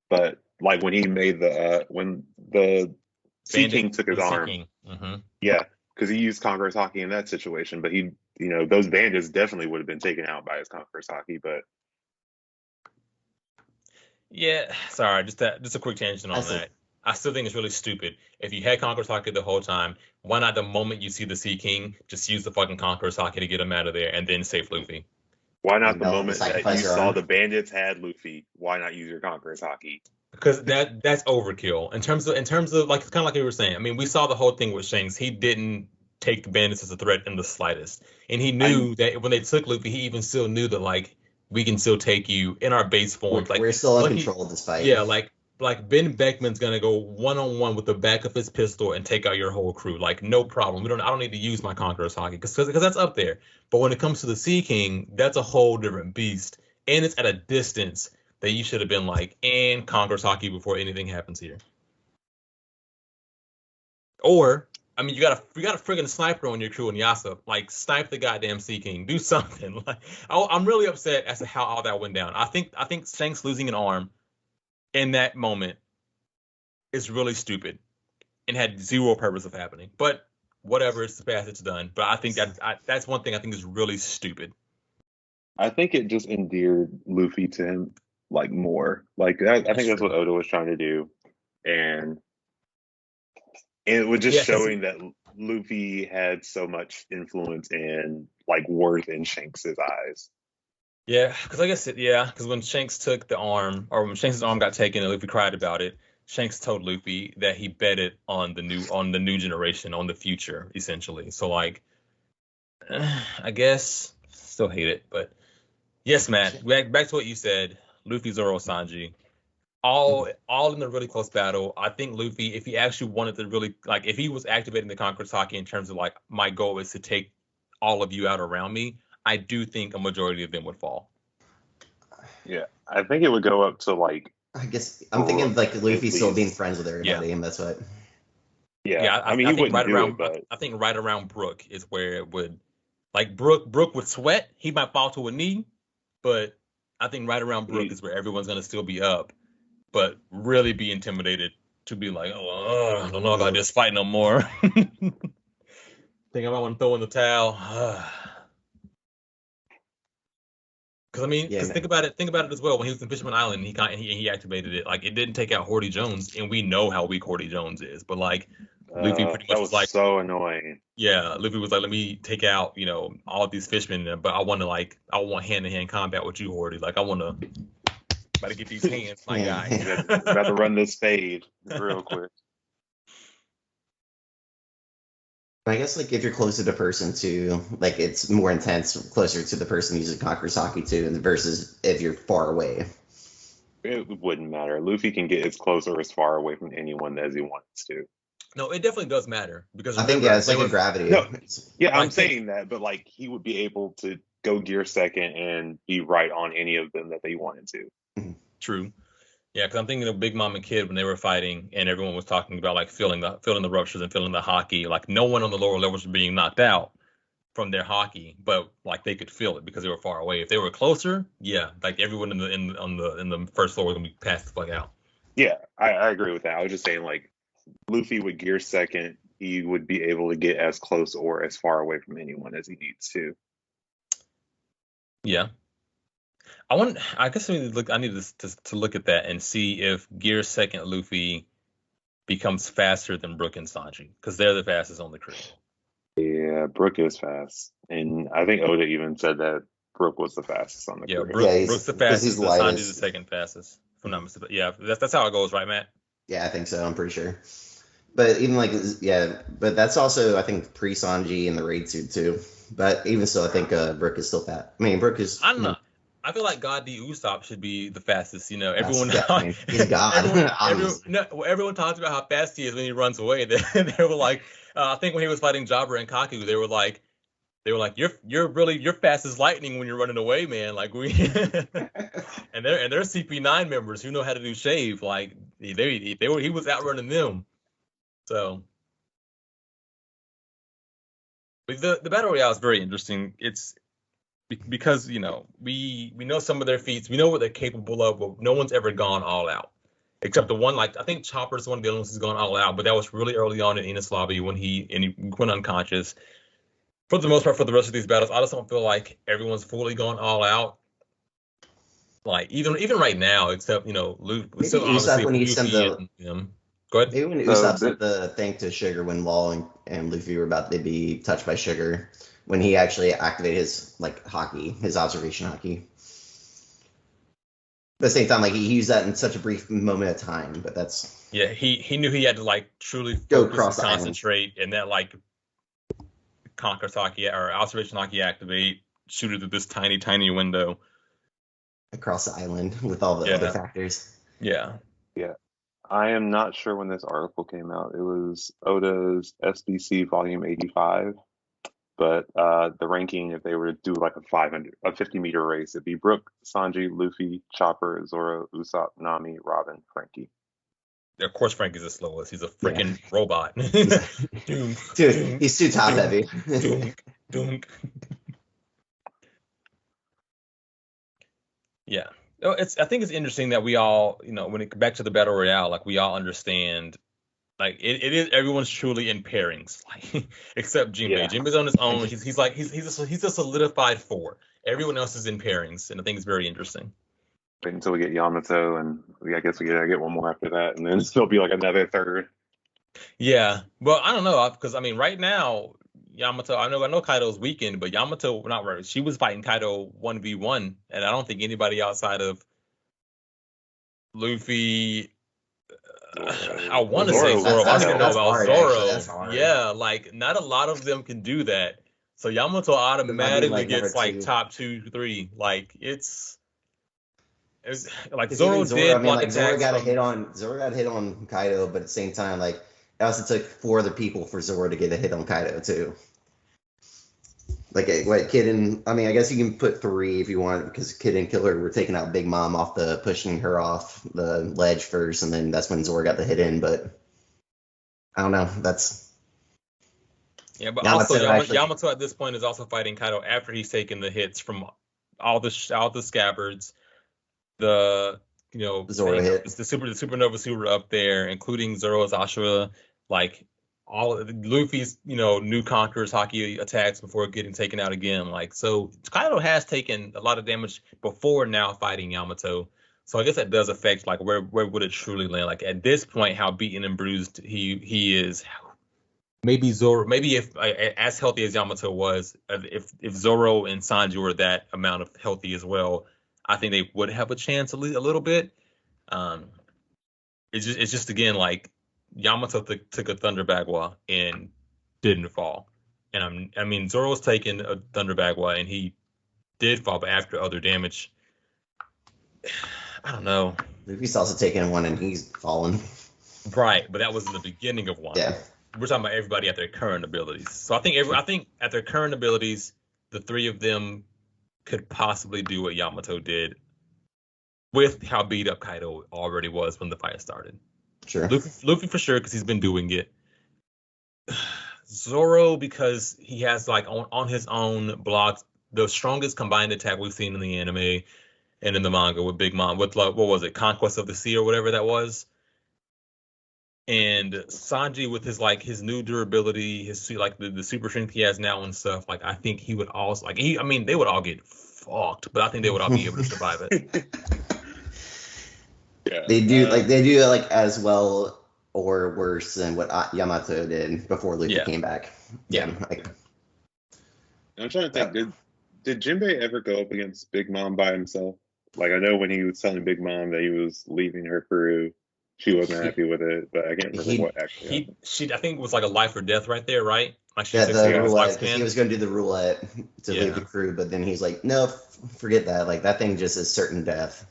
But like when he made when the Sea King took his arm. Mm-hmm. Yeah, because he used Conqueror's Haki in that situation, but he, those bandits definitely would have been taken out by his Conqueror's Haki, but. Yeah, sorry, just a quick tangent on that. I still think it's really stupid. If you had Conqueror's Haki the whole time, why not the moment you see the Sea King, just use the fucking Conqueror's Haki to get him out of there and then save Luffy? Why not the moment that you saw the bandits had Luffy? Why not use your Conqueror's Haki? Because that's overkill. In terms of like, it's kind of like you were saying. I mean, we saw the whole thing with Shanks. He didn't take the bandits as a threat in the slightest. And he knew that when they took Luffy, he even still knew that, like, we can still take you in our base form. We're still in control of this fight. Yeah, like Ben Beckman's gonna go one-on-one with the back of his pistol and take out your whole crew. Like, no problem. I don't need to use my Conqueror's Haki because that's up there. But when it comes to the Sea King, that's a whole different beast. And it's at a distance that you should have been like, and Conqueror's Haki before anything happens here. Or I mean, you got a friggin' sniper on your crew in Yasa. Like, snipe the goddamn Sea King. Do something. Like, I'm really upset as to how all that went down. I think Shanks losing an arm in that moment is really stupid and had zero purpose of happening. But whatever, it's the past, it's done. But I think that's one thing I think is really stupid. I think it just endeared Luffy to him like more. Like I think that's what Oda was trying to do, and it was just showing that Luffy had so much influence and like worth in Shanks's eyes. Yeah, because like I said, because when Shanks took the arm, or when Shanks' arm got taken, and Luffy cried about it, Shanks told Luffy that he betted on the new generation, on the future, essentially. So like, I guess still hate it, but yes, Matt. Back to what you said. Luffy, Zoro, Sanji, all in a really close battle. I think Luffy, if he actually wanted to really like, if he was activating the Conqueror's Haki in terms of like, my goal is to take all of you out around me, I do think a majority of them would fall. Yeah, I think it would go up to like. I guess I'm thinking like Luffy still being friends with everybody, and that's what. Yeah, I mean, he think wouldn't do it, but I think right around Brook is where it would, like Brook would sweat. He might fall to a knee, but I think right around Brook is where everyone's gonna still be up, but really be intimidated to be like, oh, I don't know about this fight no more. Think I might want to throw in the towel. Because I mean, think about it as well. When he was in Fisherman Island, he activated it. Like, it didn't take out Horty Jones, and we know how weak Horty Jones is. But like, Luffy pretty much was like, so annoying. Yeah, Luffy was like, let me take out, all these fishmen, but I want hand-to-hand combat with you, Horty. Like, I want to, about to get these hands, my guy. About to run this fade real quick. I guess like if you're closer to person too, like it's more intense, closer to the person using Conqueror's Haki too, versus if you're far away. It wouldn't matter. Luffy can get as close or as far away from anyone as he wants to. No, it definitely does matter because I think it's like a gravity. No, yeah, I'm saying that, but like he would be able to go gear second and be right on any of them that they wanted to. True. Yeah, because I'm thinking of Big Mom and Kid when they were fighting, and everyone was talking about like feeling the ruptures and feeling the Haki. Like, no one on the lower levels was being knocked out from their Haki, but like they could feel it because they were far away. If they were closer, yeah, like everyone in the first floor was gonna be passed the fuck out. Yeah, I agree with that. I was just saying, like, Luffy would gear second. He would be able to get as close or as far away from anyone as he needs to. Yeah. I guess I need to look at that and see if gear second Luffy becomes faster than Brook and Sanji, because they're the fastest on the crew. Yeah, Brook is fast, and I think Oda even said that Brook was the fastest on the crew. Brook's the fastest, and Sanji's the second fastest. If I'm not mistaken. Yeah, that's how it goes, right, Matt? Yeah, I think so. I'm pretty sure. But even like, but that's also I think pre Sanji in the raid suit too. But even so, I think Brook is still fat. I mean, Brook is. I don't know. I feel like God D. Usopp should be the fastest. Everyone. He's God. Everyone talks about how fast he is when he runs away. They were like, I think when he was fighting Jabra and Kaku, they were like, you're fast as lightning when you're running away, man. Like we, and they're CP9 members who know how to do shave. Like he was outrunning them. So. But the battle royale is very interesting. It's because we know some of their feats, we know what they're capable of, but no one's ever gone all out, except the one. Like I think Chopper's one of the only ones who's gone all out, but that was really early on in Enies Lobby when he went unconscious. For the most part, for the rest of these battles, I just don't feel like everyone's fully gone all out. Like even right now, except Luke. Maybe Usopp when he sent Go ahead. Maybe when Usopp sent the thing to Sugar when Law and Luffy were about to be touched by Sugar. When he actually activated his Haki, his observation Haki. At the same time, like he used that in such a brief moment of time, but that's he knew he had to truly go focus and concentrate, and that Conqueror's Haki or observation Haki activate, shoot it through this tiny window across the island with all the other factors. Yeah. I am not sure when this article came out. It was Oda's SBC volume 85. But the ranking, if they were to do like a 50-meter race, it'd be Brook, Sanji, Luffy, Chopper, Zoro, Usopp, Nami, Robin, Frankie. Of course, Frankie's the slowest. He's a freaking robot. Dude, he's too top heavy. Dunk. Yeah. I think it's interesting that we all, when it back to the battle royale, like we all understand, like it is everyone's truly in pairings, like except Jinbei. Yeah. Jinbei's on his own. He's a solidified 4. Everyone else is in pairings, and I think it's very interesting. Wait until we get Yamato, and I guess we gotta get one more after that, and then there'll be like another third. Yeah, well, I don't know because I mean, right now Yamato, I know Kaido's weakened, but Yamato, not right. She was fighting Kaido 1v1, and I don't think anybody outside of Luffy. I want to say Zoro. I don't know about Zoro. Yeah, like not a lot of them can do that. So Yamato automatically gets like top 2, 3. Like it's like Zoro did block attacks. Zoro got a hit on Kaido, but at the same time, like it also took 4 other people for Zoro to get a hit on Kaido too. Like Kid and I guess you can put 3 if you want, because Kid and Killer were taking out Big Mom pushing her off the ledge first, and then that's when Zoro got the hit in. But I don't know. That's but Yamato at this point is also fighting Kaido after he's taken the hits from all the scabbards, the Zoro hit, the supernova super up there, including Zoro's Ashura, like all Luffy's new Conqueror's Haki attacks before getting taken out again. Like, so Kaido has taken a lot of damage before now fighting Yamato. So I guess that does affect like where would it truly land? Like at this point, how beaten and bruised he is. Maybe Zoro, if as healthy as Yamato was, if Zoro and Sanji were that amount of healthy as well, I think they would have a chance a little bit. It's just again like Yamato took a Thunder Bagua and didn't fall, and I mean Zoro's taken a Thunder Bagua and he did fall, but after other damage. I don't know. Luffy's also taken one and he's fallen. Right, but that was in the beginning of one. Yeah. We're talking about everybody at their current abilities. So I think at their current abilities, the 3 of them could possibly do what Yamato did with how beat up Kaido already was when the fight started. Sure. Luffy for sure, because he's been doing it. Zoro, because he has like on his own blocks the strongest combined attack we've seen in the anime and in the manga with Big Mom, with like, what was it, Conquest of the Sea or whatever that was. And Sanji with his new durability, his like the super strength he has now and stuff. Like I think he would also they would all get fucked, but I think they would all be able to survive it. Yeah, they do as well or worse than what Yamato did before Luffy came back. Yeah. I'm trying to think. Did Jinbei ever go up against Big Mom by himself? Like I know when he was telling Big Mom that he was leaving her crew, she wasn't happy with it, but I can't remember what actually happened. I think it was like a life or death right there, right? Like the roulette, because he was going to do the roulette to leave the crew, but then he's like, no, forget that. Like that thing just is certain death.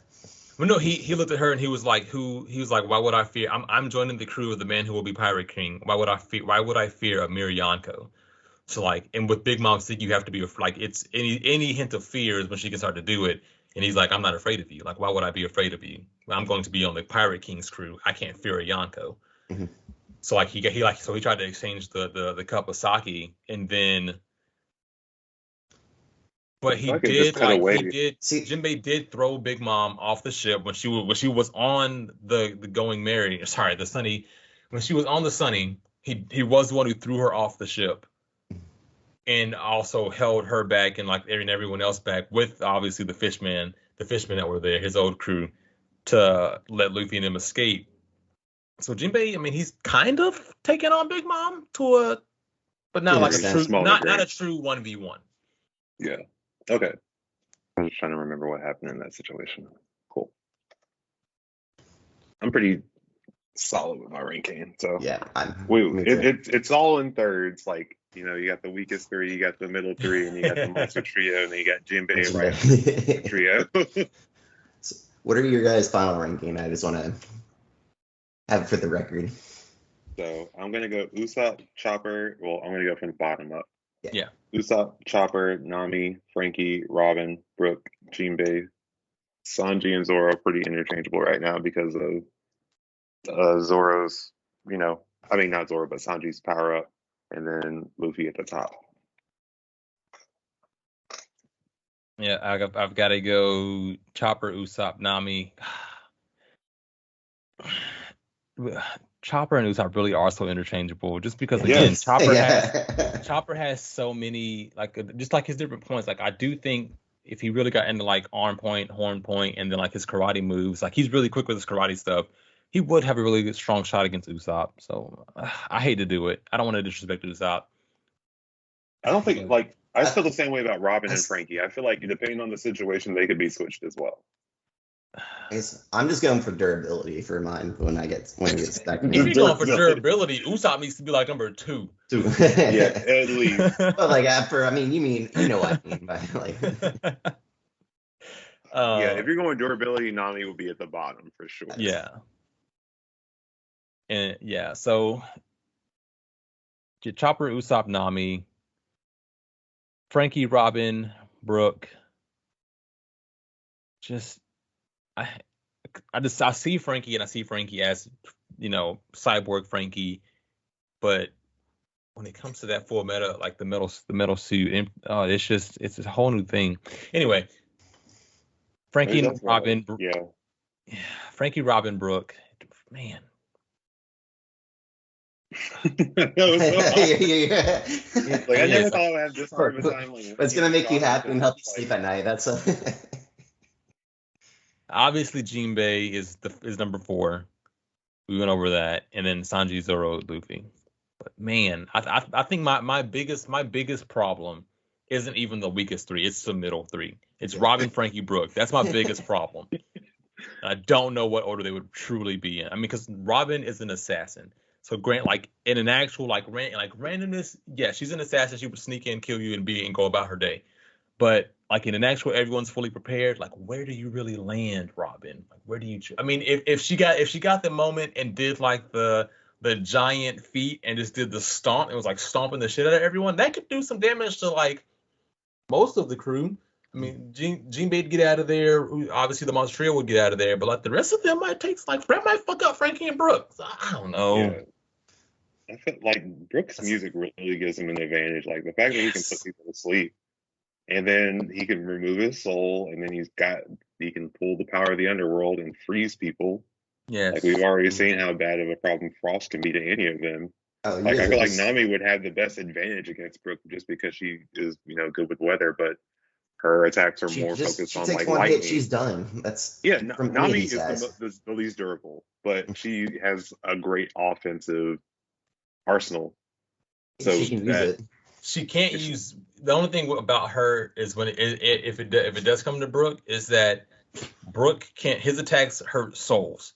Well, no, he looked at her and he was like, why would I fear? I'm joining the crew of the man who will be Pirate King. Why would I fear a mere Yonko? So like, and with Big Mom Stick, you have to be like, it's any hint of fear is when she can start to do it. And he's like, I'm not afraid of you. Like, why would I be afraid of you? I'm going to be on the Pirate King's crew. I can't fear a Yonko. Mm-hmm. So like he tried to exchange the cup of sake, and then, but Jinbei did throw Big Mom off the ship when she was on the Going Merry. Sorry, the Sunny. When she was on the Sunny, he was the one who threw her off the ship. And also held her back and like everyone else back with obviously the fishmen that were there, his old crew, to let Luffy and them escape. So Jinbei, I mean, he's kind of taking on Big Mom but not like a true, not a true 1v1. Yeah. Okay. I was trying to remember what happened in that situation. Cool. I'm pretty solid with my ranking, so yeah, it's all in thirds, like. You got the weakest 3, you got the middle 3, and you got the monster trio, and then you got Jinbei right trio. So what are your guys' final ranking? I just want to have it for the record. So I'm gonna go Usopp, Chopper. Well, I'm gonna go from the bottom up. Yeah. Usopp, Chopper, Nami, Frankie, Robin, Brook, Jinbei, Sanji, and Zoro are pretty interchangeable right now because of Zoro's, I mean not Zoro, but Sanji's power up, and then Luffy at the top. Yeah, I've got to go Chopper, Usopp, Nami. Chopper and Usopp really are so interchangeable, just because again, Yes. Chopper has so many just like his different points. Like I do think if he really got into like arm point, horn point, and then like his karate moves, like he's really quick with his karate stuff, he would have a really good, strong shot against Usopp. So I hate to do it. I don't want to disrespect Usopp. I don't think I feel the same way about Robin and Frankie. I feel like depending on the situation, they could be switched as well. I'm just going for durability for mine when it gets stuck. If you're going for durability, Usopp needs to be like number 2. Yeah, at least. But like after, you know what I mean by like. Yeah, if you're going durability, Nami will be at the bottom for sure. Yeah. And yeah, so Chopper, Usopp, Nami, Frankie, Robin, Brook. Just I see Frankie, and I see Frankie as cyborg Frankie, but when it comes to that full meta, like the metal suit, it's a whole new thing. Anyway, Frankie and Robin, Frankie, Robin, Brook, man. Like I never thought I would have this hard of a time. It's gonna make you happy and help you sleep at night. That's obviously Jinbei is number 4. We went over that, and then Sanji, Zoro, Luffy. But man, I think my biggest problem isn't even the weakest 3. It's the middle 3. It's Robin, Frankie, Brook. That's my biggest problem. I don't know what order they would truly be in. I mean, because Robin is an assassin. So Grant, like in an actual randomness, yeah, she's an assassin. She would sneak in, kill you, and go about her day. But like in an actual, everyone's fully prepared. Like, where do you really land, Robin? Like, where do you? I mean, if she got the moment and did like the giant feat and just did the stomp, it was like stomping the shit out of everyone. That could do some damage to like most of the crew. I mean, Jinbei would get out of there. Obviously, the Monster Trio would get out of there. But like the rest of them might fuck up Frankie and Brook. So, I don't know. Yeah. I feel like Brook's music really gives him an advantage. Like the fact that he can put people to sleep, and then he can remove his soul, and then he can pull the power of the underworld and freeze people. Yeah, like we've already seen how bad of a problem Frost can be to any of them. Oh, like I feel like Nami would have the best advantage against Brook just because she is good with weather, but her attacks are more focused on like lightning. Hit, she's done. That's Nami is the least durable, but she has a great offensive arsenal. So she can use it. She can't use. The only thing about her is when if it does come to Brook is that Brook can't. His attacks hurt souls.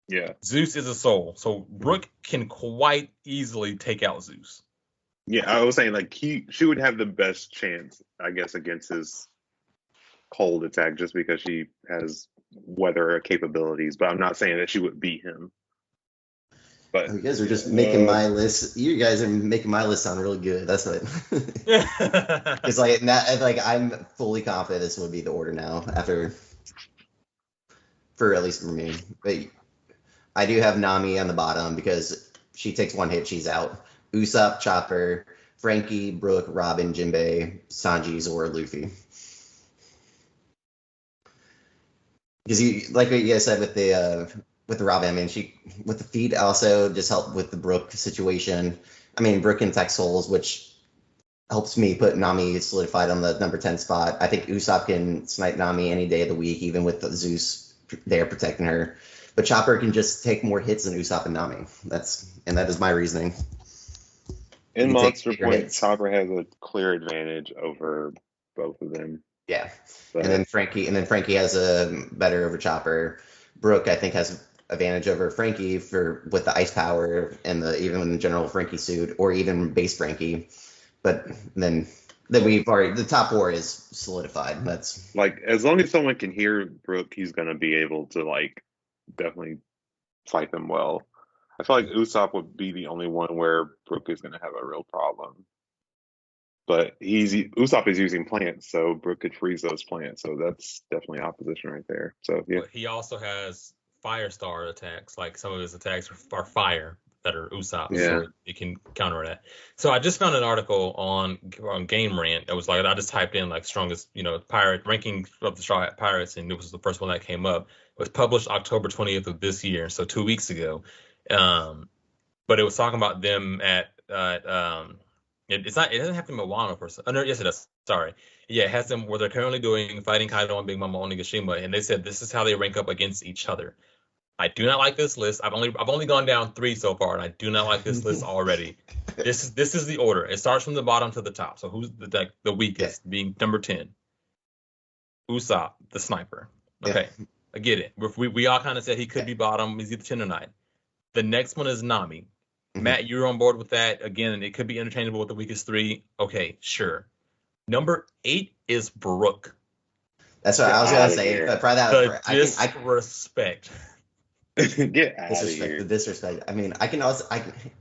Yeah, Zeus is a soul, so Brook can quite easily take out Zeus. Yeah, I was saying like she would have the best chance, I guess, against his cold attack just because she has weather capabilities. But I'm not saying that she would beat him. But you guys are just making my list. You guys are making my list sound really good. That's what. It's like I'm fully confident this would be the order now for at least for me. But I do have Nami on the bottom because she takes one hit, she's out. Usopp, Chopper, Frankie, Brook, Robin, Jinbei, Sanji, Zoro, Luffy. Because like what you guys said with the Robin, I mean, she with the feet also just helped with the Brook situation. I mean, Brook can tech souls, which helps me put Nami solidified on the number 10 spot. I think Usopp can snipe Nami any day of the week, even with Zeus there protecting her. But Chopper can just take more hits than Usopp and Nami. That is my reasoning. In Monster Point, Chopper has a clear advantage over both of them. Yeah, but, and then Frankie has a better over Chopper. Brook, I think, has advantage over Frankie with the ice power and even in the general Frankie suit, or even base Frankie. But then we've already the top 4 is solidified. That's like as long as someone can hear Brook, he's gonna be able to like definitely fight them well. I feel like Usopp would be the only one where Brook is going to have a real problem. But Usopp is using plants, so Brook could freeze those plants. So that's definitely opposition right there. So yeah. But he also has Firestar attacks. Like some of his attacks are fire that are Usopp, Yeah. so it can counter that. So I just found an article on Game Rant that was like, I just typed in like strongest, pirate ranking of the Straw Hat Pirates, and it was the first one that came up. It was published October 20th of this year, so 2 weeks ago. But it was talking about them at it's not, it doesn't have to be Moana per se. Yes, it does. Sorry. Yeah, it has them where they're currently doing Fighting Kaido and Big Mama Onigashima, and they said this is how they rank up against each other. I do not like this list. I've only gone down 3 so far, and I do not like this list already. This is the order. It starts from the bottom to the top. So who's the weakest? Being number 10, Usopp, the sniper. Okay, I get it. We all kind of said he could be bottom. He's either 10 or 9. The next one is Nami. Matt, you're on board with that. Again, it could be interchangeable with the weakest 3. Okay, sure. Number 8 is Brook. That's what I was gonna say. But for that, The disrespect. Get out of here. The disrespect. I mean,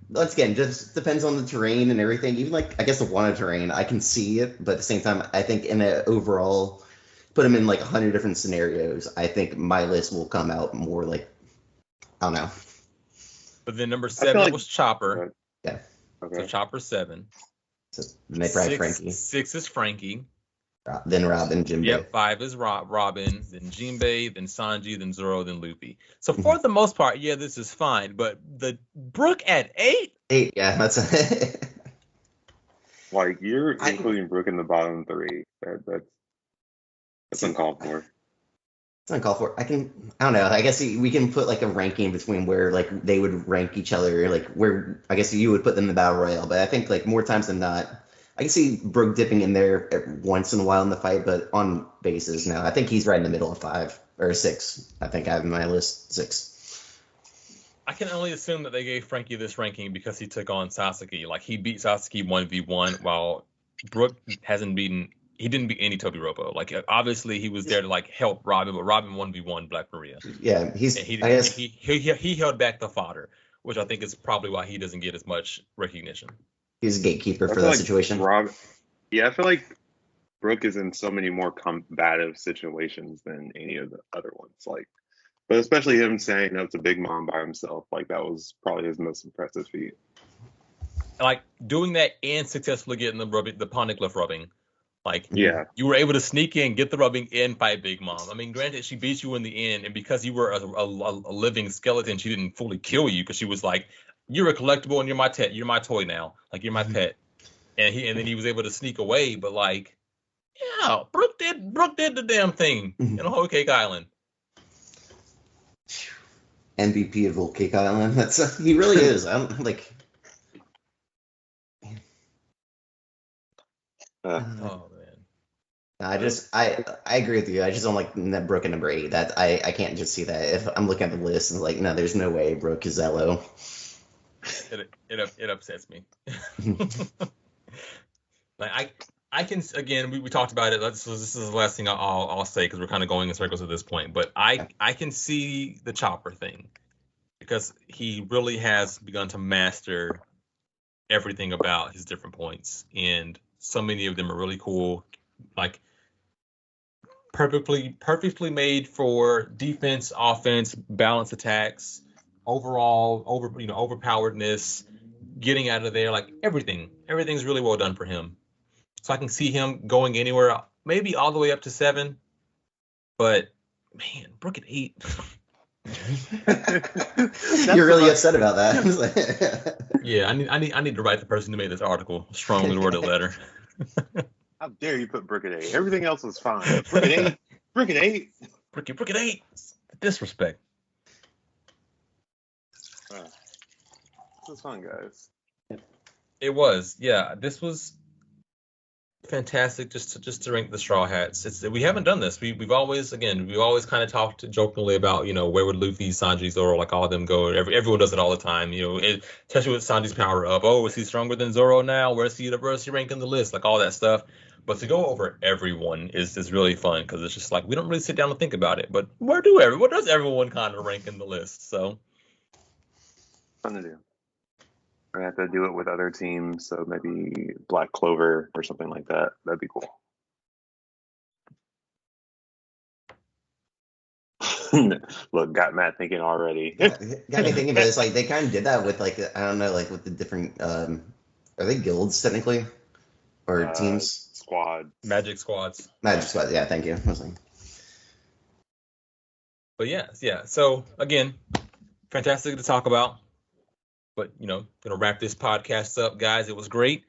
once again, just depends on the terrain and everything. Even like, I guess the Wano terrain, I can see it, but at the same time, I think in an overall, put them in like 100 different scenarios, I think my list will come out more like, I don't know. But then number 7 was Chopper. Yeah. Okay. So Chopper 7. So then they probably 6, Frankie. 6 is Frankie. Then Robin, Jinbei. Yep, 5 is Robin, then Jinbei, then Sanji, then Zoro, then Luffy. So for the most part, yeah, this is fine. But the Brook at 8? 8, yeah, that's like you're including Brook in the bottom 3. That's uncalled for. It's uncalled for. I don't know. I guess we can put like a ranking between where like they would rank each other, like where I guess you would put them in the battle royale. But I think like more times than not, I can see Brook dipping in there once in a while in the fight, but on bases now. I think he's right in the middle of 5 or 6. I think I have in my list 6. I can only assume that they gave Frankie this ranking because he took on Sasuke. Like he beat Sasuke 1v1, while Brook didn't beat any Tobiropo. Like obviously he was there to like help Robin, but Robin 1v1 Black Maria. Yeah, he held back the fodder, which I think is probably why he doesn't get as much recognition. He's a gatekeeper for that situation. I feel like Brook is in so many more combative situations than any of the other ones. Like, but especially him standing up to Big Mom by himself, like that was probably his most impressive feat. Like doing that and successfully getting the Poneglyph rubbing. Like, yeah, you were able to sneak in, get the rubbing, and fight Big Mom. I mean, granted, she beat you in the end, and because you were a living skeleton, she didn't fully kill you because she was like, "You're a collectible, and you're my you're my toy now. Like, you're my pet." And then he was able to sneak away. But like, yeah, Brook did the damn thing in Whole Cake Island. MVP of Whole Cake Island. He really is. I'm like. Oh man. I agree with you. I just don't like that Brook at number 8. That I can't just see that. If I'm looking at the list and like, no, there's no way Brook is that low. It upsets me. Like I can, again, we talked about it. This is the last thing I'll say because we're kind of going in circles at this point. But I can see the Chopper thing because he really has begun to master everything about his different points, and so many of them are really cool, like perfectly made for defense, offense, balanced attacks, overpoweredness, getting out of there, like everything's really well done for him. So I can see him going anywhere, maybe all the way up to 7, but man, Brook at 8. You're really upset about that. Yeah, I need to write the person who made this article a strongly worded letter. How dare you put Brook at 8? Everything else was fine. Brook at 8. Brook at 8. Brook at 8. Disrespect. This was fun, guys. It was, yeah. This was fantastic. Just to rank the Straw Hats. We haven't done this. We've always kind of talked jokingly about where would Luffy, Sanji, Zoro, like all of them go. Everyone does it all the time. Especially with Sanji's power up. Oh, is he stronger than Zoro now? Where's he rank in the list? Like all that stuff. But to go over everyone is really fun because it's just like we don't really sit down and think about it. But where does everyone kind of rank in the list? So fun to do. I have to do it with other teams, so maybe Black Clover or something like that. That'd be cool. Look, got Matt thinking already. Got me thinking, but it's like they kind of did that with like I don't know, like with the different are they guilds technically or teams? Squad. Magic squads. Magic squad. Yeah, thank you. I was like, But yeah. So again, fantastic to talk about. But gonna wrap this podcast up, guys. It was great.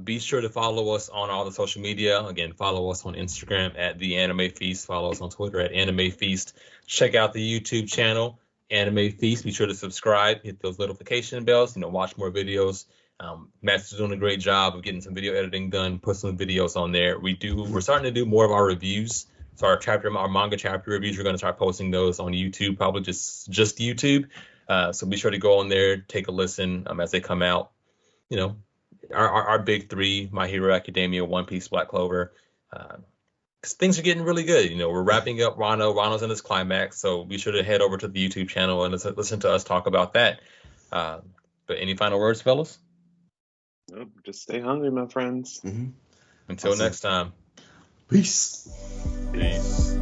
Be sure to follow us on all the social media. Again, follow us on Instagram at The Anime Feast. Follow us on Twitter at Anime Feast. Check out the YouTube channel, Anime Feast. Be sure to subscribe, hit those notification bells, watch more videos. Matt's doing a great job of getting some video editing done, put some videos on there. We're starting to do more of our reviews. So our manga chapter reviews, we're going to start posting those on YouTube, probably just YouTube. So be sure to go on there, take a listen as they come out. Our big three: My Hero Academia, One Piece, Black Clover. Things are getting really good. We're wrapping up Wano. Wano's in its climax, so be sure to head over to the YouTube channel and listen to us talk about that. But any final words, fellas? Nope, just stay hungry, my friends. Until next time. peace. Peace.